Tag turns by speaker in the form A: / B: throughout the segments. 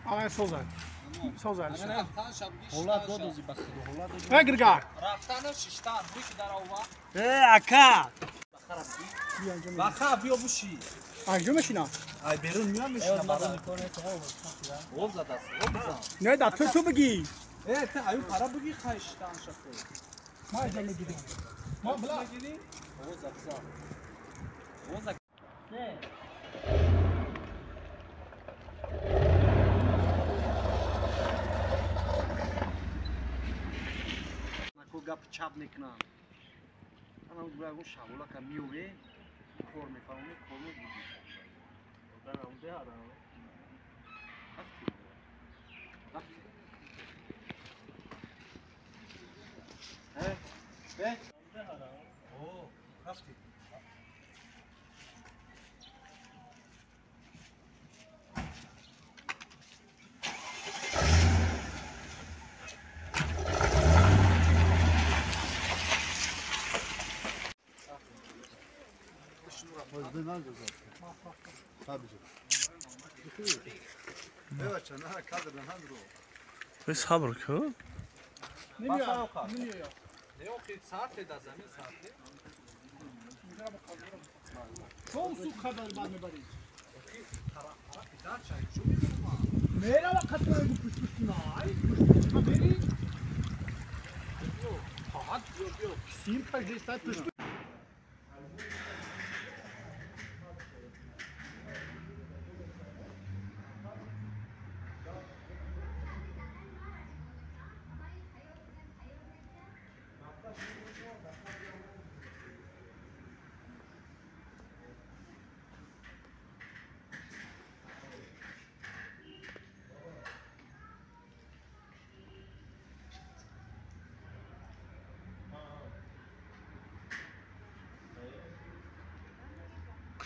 A: آه سوزن سوزن
B: حالا دو دوزی بخیری حالا دو
A: ها گرگار
B: رفتن ششتن بوش در آوا اکا بخا بیا بوشی
A: آنجا میشینم
B: ای بیرون میام میشینم برای میکنه تو او زده است او بزن
A: نه دا تو بگی
B: تا ایو پارا بگی خایشتن شفه
A: ما اینجا میگیریم ما بلا
B: میگیری او زده او زده نه نکو گپ چپ میکنن انا اون شاولا که میوه کار میکنه کار میکنه دارم اون ده آدم به اوه رفتی
C: بس صبر کن
A: نمیاد
B: نمیاد ساعت ده زمین ساعت
A: تو سوق خبر بعد میبری
B: طرف چای چو میدونم
A: میرا وقت تو پوش پوش نای بری فقط بیا سیم پاجیستا پوش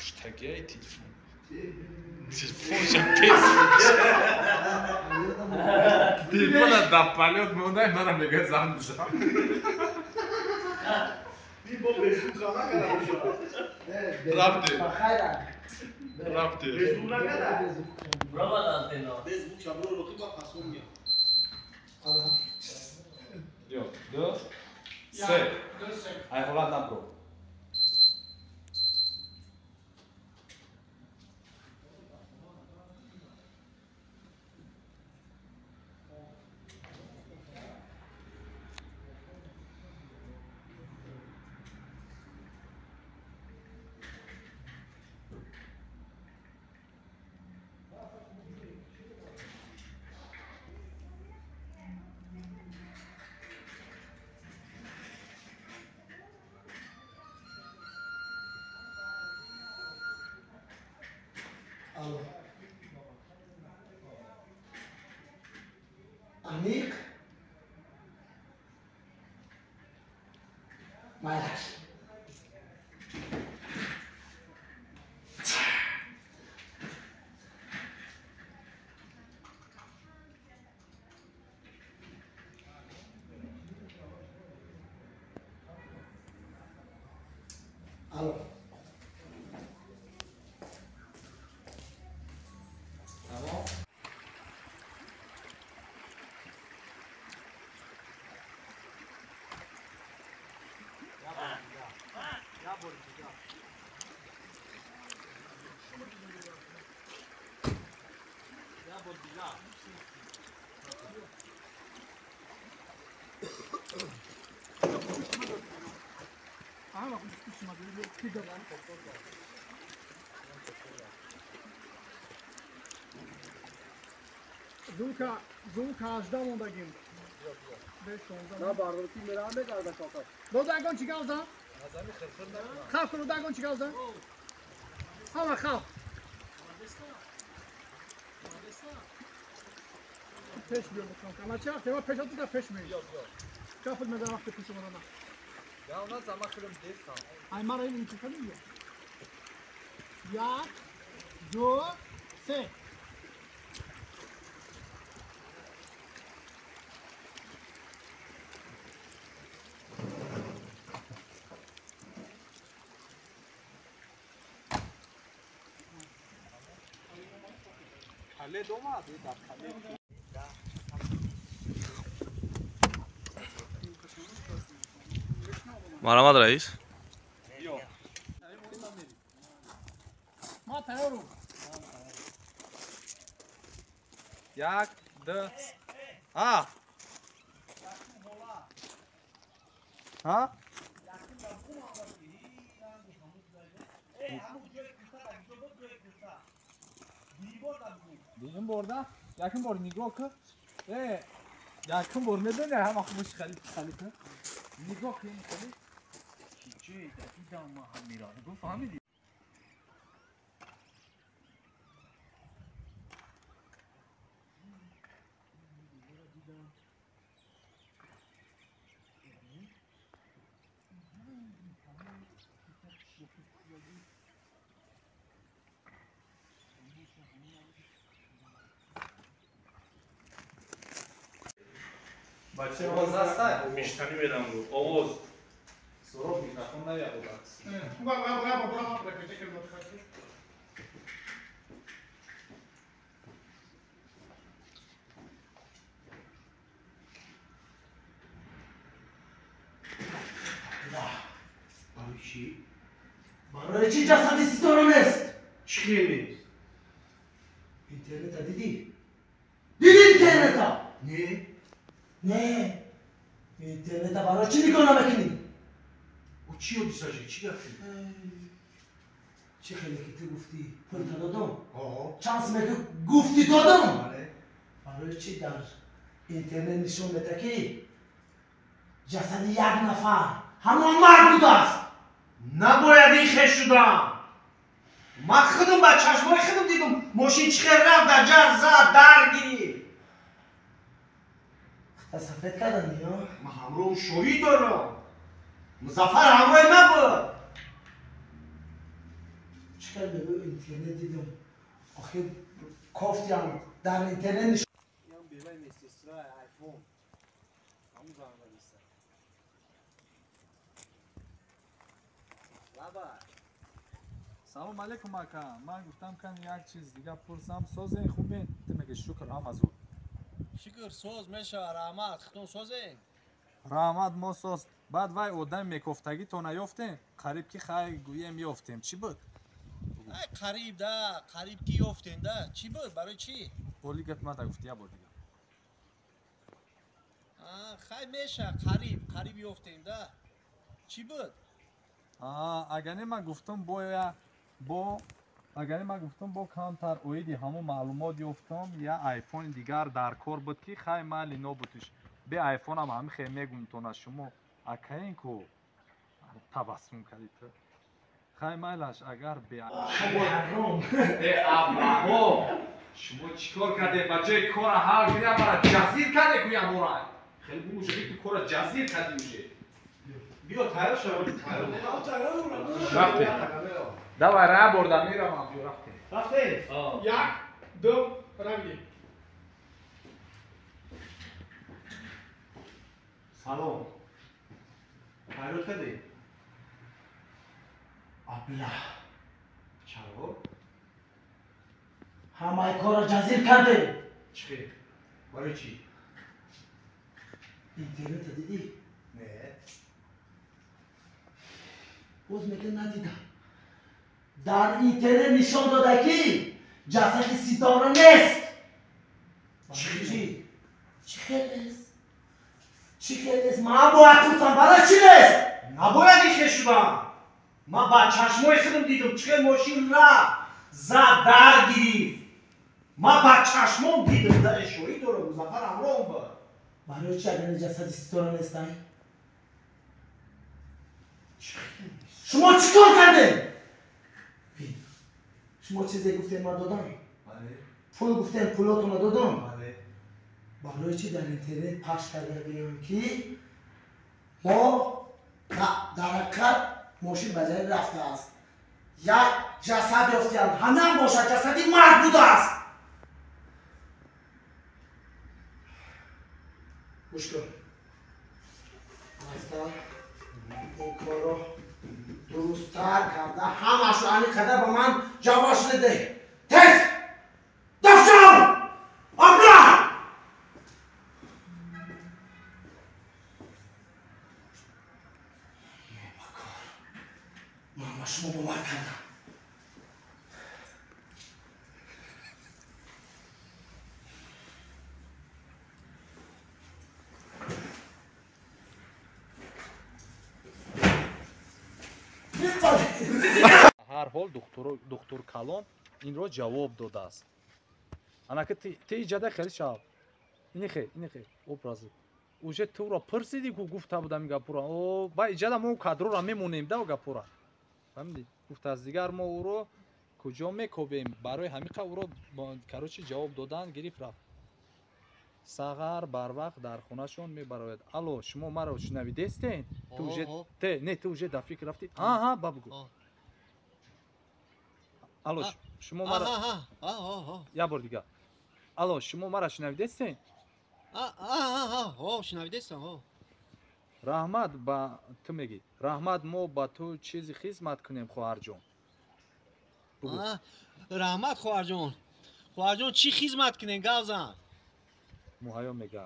C: Kuştagay telefon. Telefon şapes. Telefon adapalıyor monday bana mega zandı.
D: Bir bu Facebook'a kadar şu an.
C: Rapti. Rapti.
D: Facebook'a kadar.
B: Bravo antena
D: Facebook şablonu lokma fasonga.
C: Yok. Do. Se. Aí rolar na pro.
E: Anik Malash Alo
B: tamam
A: Ama kusma gibi bir kadar. Zulka azdan ondagim. 5
B: نه باردارتی میرم به گرده کاکا
A: دو دگان چیکار زن؟
B: نظامی خرخر نکنم
A: خاف کنو دگان چیکار زن؟ همه خاف پیش بیار بکنم اما چه وقتی ما پیشات دیگه پیش میری کافت میدن وقتی پیش اومدن
B: یا اونا زمان خیلیم دیستم
A: ای مرا این چی کنیم یک دو سه
B: خلي دوما ده خلي
C: مرحبا رئیس.
A: ما تیارم.
C: یک دو. ها. ها؟ دیگه برده؟ یکم بار نگاه کن. یکم بار میدونی هم خوبش خلیفه. نگاه کن خلیفه. چی دیدم ما هم میرانه گفت فهمیدی؟
D: بچه آواز هست؟ میشتنی بدم رو آواز
C: سراب میکرخون نیاد است.
D: برای چی؟
E: برای چی جسد ستاره نیست؟
D: چی نیست؟
E: اینترنت دیدی؟ دیدی اینترنت؟
D: نه؟
E: نه اینترنت برای چی نگاه نمیکنی؟
D: او چی رو دیساجی؟ چی گفتی؟
E: چه خیلی که تو گفتی پول تا دادم؟
D: آه
E: چند سمه که گفتی دادم؟
D: بله
E: برای چی در اینترنت نشون بده که جسد یک نفر همون مرد بوده است؟
D: نباید این خش شدم من خودم با چشمای خودم دیدم ماشین چی خیر رفت در جر زد درگیری
E: سفید کردن یا؟
D: من همراه شوری دارم مظفر همراه من بود
E: چکر بگو اینترنت دیدم آخه کافتی هم در اینترنت نشون
B: یام بیوای میسترای آیفون همون زمان نیست لابا
C: سلام علیکم اکا. من گفتم کن یک چیز دیگه پرسم سازه خوبه؟ تو میگه شکر هم از او.
B: شکر سوز میشه رحمت خطون سوزین
C: رحمت ما ساز بعد وای آدم میکفتگی تو نیافتیم قریب کی خیلی گویه میافتیم چی بود؟
B: قریب ده قریب کی افتین ده چی بود برای چی
C: بولی گفت من گفتی یه بار دیگه
B: خیلی میشه قریب افتین ده چی بود
C: اگر من گفتم اگر من گفتم با کمتر اویدی همون معلومات یافتم یا آیفون دیگر در کار بود که خیلی مالی نو بودش به آیفون هم همه خیلی میگم تو نه شما اکاین کو تبسم کردید خیلی مالش اگر به ابراهو شما چیکار کرده بچه کار حال گیره برای جزیر کرده کوی امورای خیلی بوشه که تو کار جزیر کردی میشه
D: بیا تیار شد
C: رفته دوا را بردم میرم هم جو رفته
D: رفته؟
A: یک دو روی.
D: سلام تیار کردی؟
E: ابله
D: چرا؟
E: همه کار جزیر کرده
D: چی؟ برای چی؟
E: اینترنت دیدی؟
D: نه
E: باز میگه ندیدم در اینترنت نشان داده که جسد ستاره نیست چی؟ چی خیلی نیست؟ چی خیلی نیست؟ من باید پرسم برای چی نیست؟
D: نباید این خش شدم من با چشمای خودم دیدم چه ماشین رفت زد درگیری من با چشمام دیدم در اشوری دارم مظفر همراه بود
E: برای چی اگر جسد ستاره نیستن؟ شما چیکار کردین؟ شما چیزی گفتین من دادم؟
D: بله
E: پول گفتین پولاتون دادم؟
D: بله
E: برای چی در اینترنت پخش کرده بگم که ما در حقیقت ماشین بجای رفته است یک جسد یافتیم همه هم باشد جسدی مرد بوده است گوش کن رفته این کار رو درست‌تر کرده همش رو همین قدر به من جواب شده تست دفتر اما شما باور کردم
C: ҳар ҳол духтур калон инро ҷавоб додааст. Анака ти иҷада хеле шав. Инихе образи. Уже туро пурсиди ку гуфта будам гапура. О, ба иҷада мо кадрора мемонем да гапура. Фаҳмиди? Гуфта аз дигар мо уро куҷо мекобем. Барои ҳамиқа уро карочи ҷавоб додан гирифт рафт. Сағар барвақт дар хонашон мебарояд. Алло, шумо маро шунавидестен? Ту уже ту уже дар фикр рафтӣ? Аҳа, бабгу. Алло, шумо маро я бор дигар. Алло, шумо маро шунавидестен?
B: шунавидестам.
C: Раҳмат ба ту мегӣ. Раҳмат мо ба ту чизи хизмат кунем хоҳарҷон.
B: раҳмат хоҳарҷон. хоҳарҷон чӣ хизмат кунем гавзан?
C: муҳайё мега.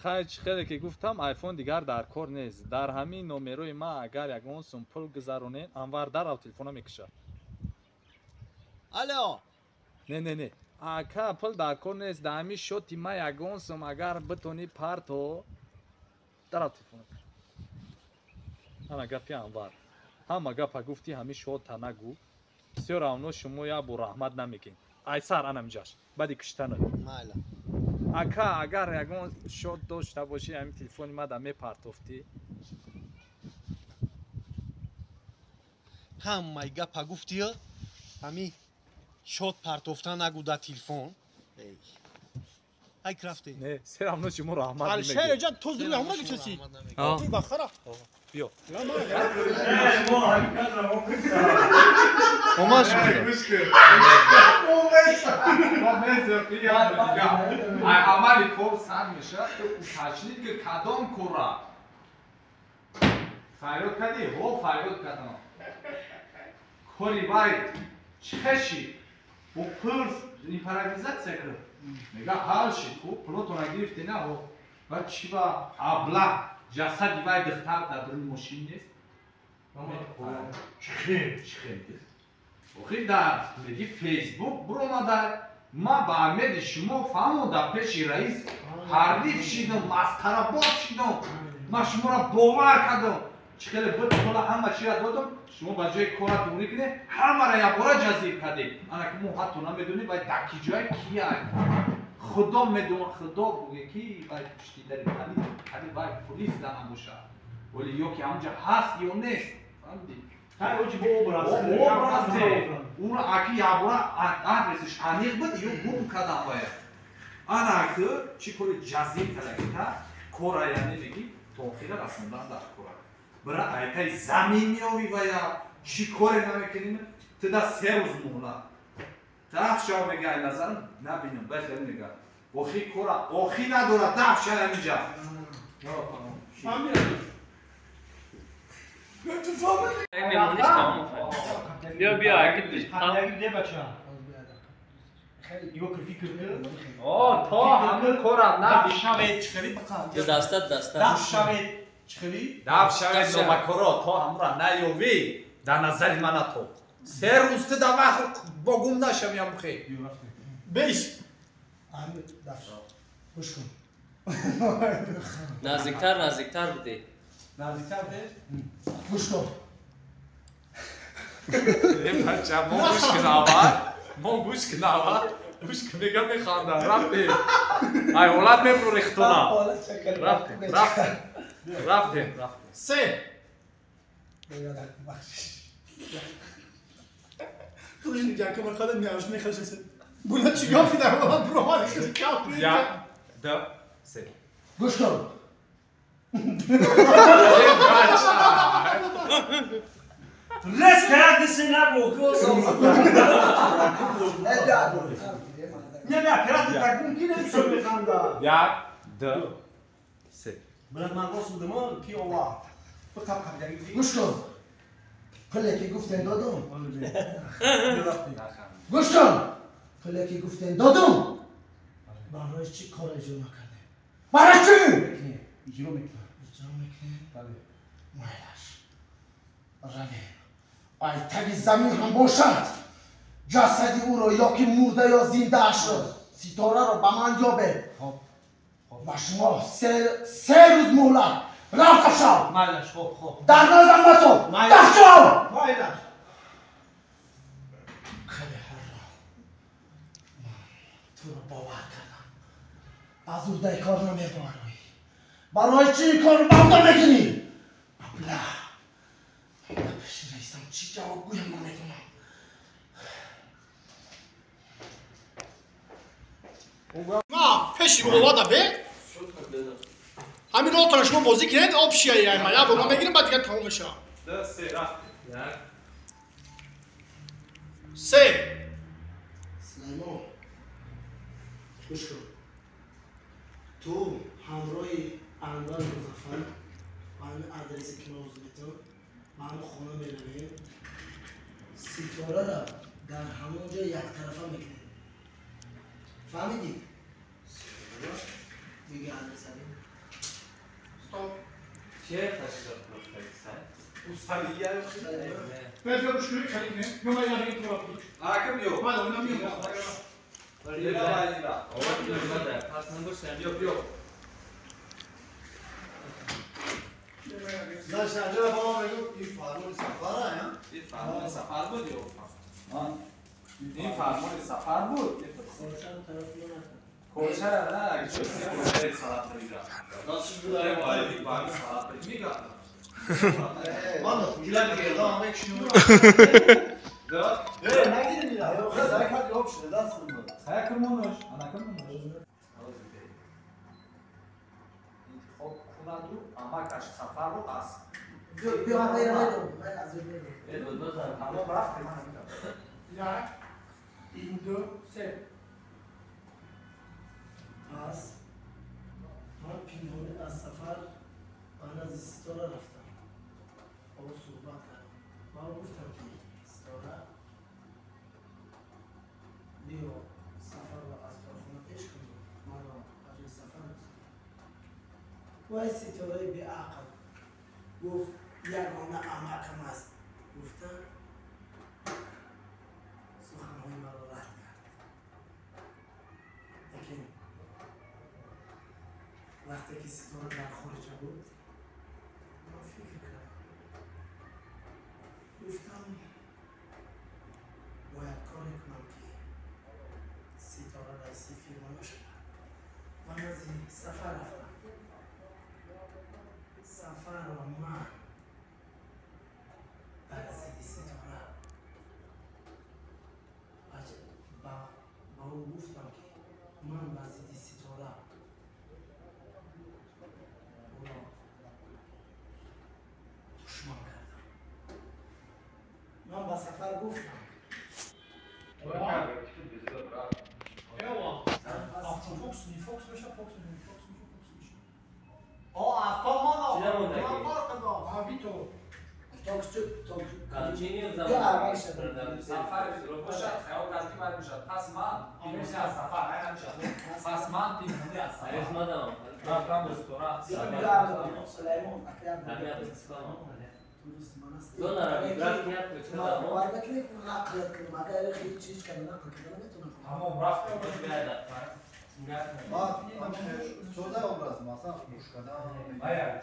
C: Хайр чӣ хеле ки гуфтам айфон дигар дар кор нест. Дар ҳамин номерои ма агар ягон сум пул гузаронен, Анвар дарав телефона мекушад.
B: Алло.
C: Не. Ака пул дар кор нест. Дар ҳамин шоти ма ягон сум агар битонӣ парто дарав телефона. Ана гапи Анвар. Ҳама гапа гуфтӣ ҳамин шота нагӯ. Все равно шумо я бо раҳмат намегин. Айсар анамҷаш. Баъди куштана.
B: Майла.
C: Ака агар ягон шот дошта бошӣ ҳамин телефони ма да мепартофтӣ.
B: ҳамаи гапа гуфтиё? ҳамин шот партофта нагӯ дар телефон. айк рафтем.
C: Не, се равно шумо раҳмат намегӣ.
A: Алшериҷан ту зури ҳама гучаси. Ту бахара.
C: Биё.
F: Омаш
C: амали кор сар мешавад, уточнид ки кадом кора. Фарёд кардӣ? Ҳо, фарёд кардам. Кори вай чеши бо пурс импровизатсия кард. Мега ҳал шид, пулотона гирифтӣ на ҳо. Ва чӣ ба абла ҷасади вай духтар дар дуни мошин нест? охир дар меги фейсбук буромада ма ба амеди шумо фаҳмода пеши раис ҳардиф шидам, масхарабод шидам. Ма шуморо бовар кардам. Чӣ хеле битола ҳама чира додам. Шумо ба ҷои кора дурӣ кунед, ҳамаро якбора ҷазиб кардед. Анаки мо ҳатто намедонем вай дар ки ҷои кия. Худо медонад, худо буге ки вай пушти дари кали вай пулис дана бошад. Вале ё ки ҳамҷа ҳаст ё нест. Фаҳмидед? Ура аки якбора адресиш аниқ буд ё гум кардам вай. Анаки чӣ кори ҷазиб кардагита кора яъне меги то охира расондан дар кора. Бира айтаи замин меёвӣ вая чӣ коре намекунем тида се рӯз муҳлат. Дафт шав мега ай назар набинам бехел мега. Охир кора охир надорад дафт шав амиҷа.
F: بیا
C: تا همه کارم نه
D: شوید چخری بقام
F: دستت
D: دست شوید چخری
C: دف شوید نومکارا تا همه را نیاوی در نظر من تو سه روز تو در وقت با گم نشم بخیر
A: Beş.
E: Ahmet daf. Hoş kın.
F: نزدیکتر بده.
D: نزدیکتر ده
E: Hoş kın.
C: این بچه ما گوش کناور ما گوش کناور گوش کنگه میخواندن رفتیم ای اولاد میبرو ریختونا رفتیم
A: Se. Kılıçını gelke bakalım ya hoşuna kaçırsın. Buna çıkıyor bir daha olan buralar çıkıyor.
C: یا دو سه
E: Hoş kın.
D: رس کردی نبوکو
E: Hadi abi.
D: نه نه کردی تکون کی نمیشه بخنده
C: یا دو سه
D: بلند من راست بودم کی آوا بکم کم دیگه
E: Hoş kın. Peki guften dodum. Hoş kın. Peki guften dodum. برای چی کار اجرا نکرده؟ برای چی؟ اجرا میکنه. مایلش. روی. تگ زمین هم باشد جسدی او را یا که مرده یا زنده اش را ستاره را به من یابه و شما سه روز مهلت رفت شو
D: مایلش خوب
E: در نظر تو رفت شو
D: مایلش
E: خیلی حالا تو را باور کردم از او در کار نمیباری برای چی این کار رو بردار میکنی؟ ابله پیش رئیسم چی جواب گویم نمیدونم
A: ما پیش اولا به همین رو تا شما بازی کنید آب شیعه ما یا بگم بگیریم بعد دیگه تموم بشه سه
E: سلیمان گوش کن تو همراه انور مظفر و همین ادرسی که موضوعیتون و همون خونه میرویم ستاره را در همون جا یک طرفه میکنیم فهمیدی؟ میگه ادرس همین
F: چه تشکر
A: Ver ver şunu kalite. Yoma yarın tur atmış.
C: Hakim yok.
A: Hadi oynamıyor.
C: Yok.
B: داشت اینجا با ما بگو این فرمان سفره یا؟
C: این فرمان سفر بود یا؟ این فرمان سفر بود.
E: خورشان طرف نکنم
C: کوچه نه اگه چیزی کوچه ساعت میگیرم.
B: داشتش بودایی
C: باید باید ساعت میگیرم.
B: من da gülen bir yerde ama ekşiyor.
C: Da?
B: Evet, ne gidin ya? Yoksa zaten yok işte, nasıl mı?
C: Hayır kırmamış. Ana kırmamış. خب خونادو اما کاش سفر رو پس
E: بیا من غیر ندارم من از این
C: اما رفت من
A: Ya. İndo se.
E: پس من پینهانی از سفر من از ستاره رفتم با او صحبت کردم من گفتم که ستاره بیا سفر رو از کارخونه پیش کنیم من را از این سفر رسید و این ستاره بی عقل گفت یگانه عمکم است گفتم سخنهای مرا رد کرد لیکن وقتی که ستاره در خارج بود من فکر کردم گفتم باید کاری کنم که ستاره رئیس فیلم نشد من از این سفر رفتم سفر و من بر ضد ستاره با او گفتم که من بر ضد ستاره دشمن کردم من با سفر گفتم
C: پس من پیمونی از سفر پس من پیمونی از سفر رفتم بزرگتورا
E: سلیمان
C: همون رفتم
B: Sözde obraz masa muşkada.
C: Bayağı.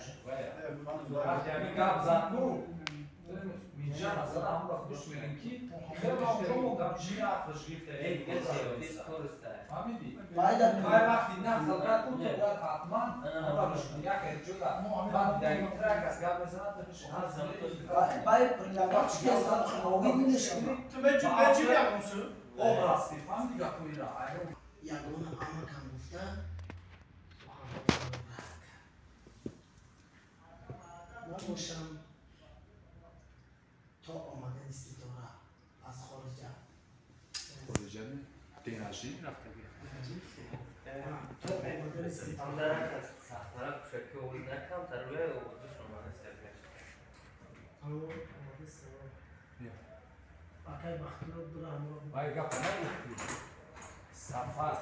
C: Yani gab zannu minja mesela amma düşmeyin ki خیلی gamçı atışgifte Hamidi. Hay vakti ne hazırlar bu da katman ama düşün ya ki juga ben de trakas gab mesela da bir şey
E: باید پرلمان چی هستم خواهی نمیشم
A: Tu bence bence bir yapmışsın.
C: obraz falan diye koyuyor.
E: یگانه عمکم گفتن من باشم تا آمدن ستاره از خارجه
C: خارجه می؟ دیناجی رفته
E: تا آمدن ستاره آمده سوار باقی بخیرو برم
C: Vai gafar سفر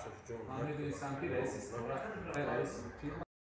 C: همه دوی سمتی رئیس استورا رئیس فیلم